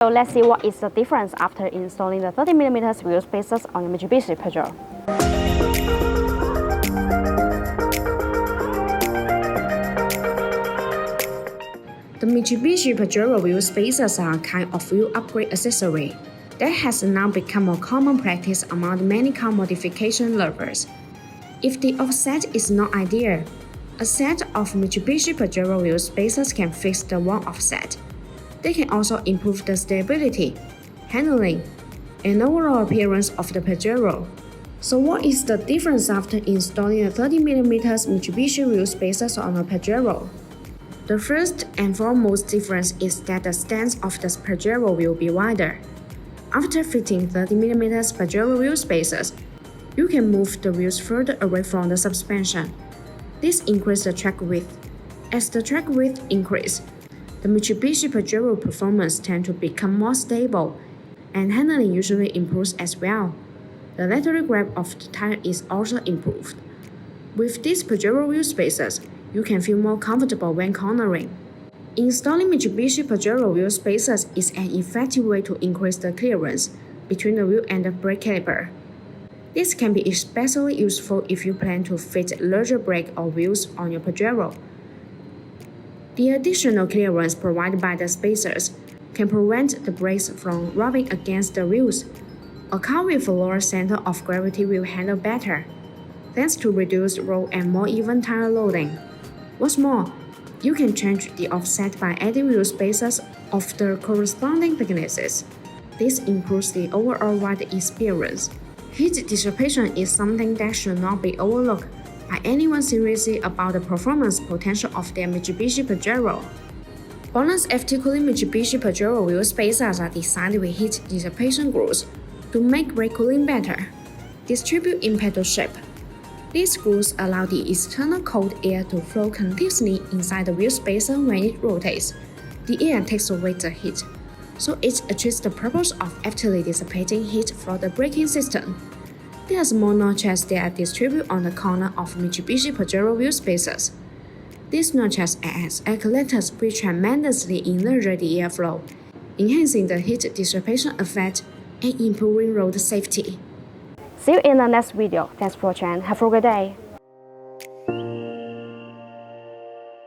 So let's see what is the difference after installing the 30mm wheel spacers on the Mitsubishi Pajero. The Mitsubishi Pajero wheel spacers are a kind of wheel upgrade accessory that has now become a common practice among many car modification lovers. If the offset is not ideal, a set of Mitsubishi Pajero wheel spacers can fix the wrong offset. They can also improve the stability, handling, and overall appearance of the Pajero. So what is the difference after installing the 30mm Mitsubishi wheel spacers on a Pajero? The first and foremost difference is that the stance of the Pajero will be wider. After fitting 30mm Pajero wheel spacers, you can move the wheels further away from the suspension. This increases the track width. As the track width increases, the Mitsubishi Pajero performance tends to become more stable, and handling usually improves as well. The lateral grip of the tire is also improved. With these Pajero wheel spacers, you can feel more comfortable when cornering. Installing Mitsubishi Pajero wheel spacers is an effective way to increase the clearance between the wheel and the brake caliper. This can be especially useful if you plan to fit larger brake or wheels on your Pajero. The additional clearance provided by the spacers can prevent the brakes from rubbing against the wheels. A car with a lower center of gravity will handle better, thanks to reduced roll and more even tire loading. What's more, you can change the offset by adding wheel spacers of the corresponding thicknesses. This improves the overall ride experience. Heat dissipation is something that should not be overlooked by anyone seriously about the performance potential of their Mitsubishi Pajero. Bonus FT Cooling Mitsubishi Pajero wheel spacers are designed with heat dissipation grooves to make brake cooling better. Distribute in pedal shape. These grooves allow the external cold air to flow continuously inside the wheel spacer when it rotates. The air takes away the heat, so it achieves the purpose of actively dissipating heat from the braking system. There are small notches that are distributed on the corner of Mitsubishi Pajero wheel spacers. These notches act as collectors which tremendously enlarge the airflow, enhancing the heat dissipation effect and improving road safety. See you in the next video. Thanks for watching. Have a good day.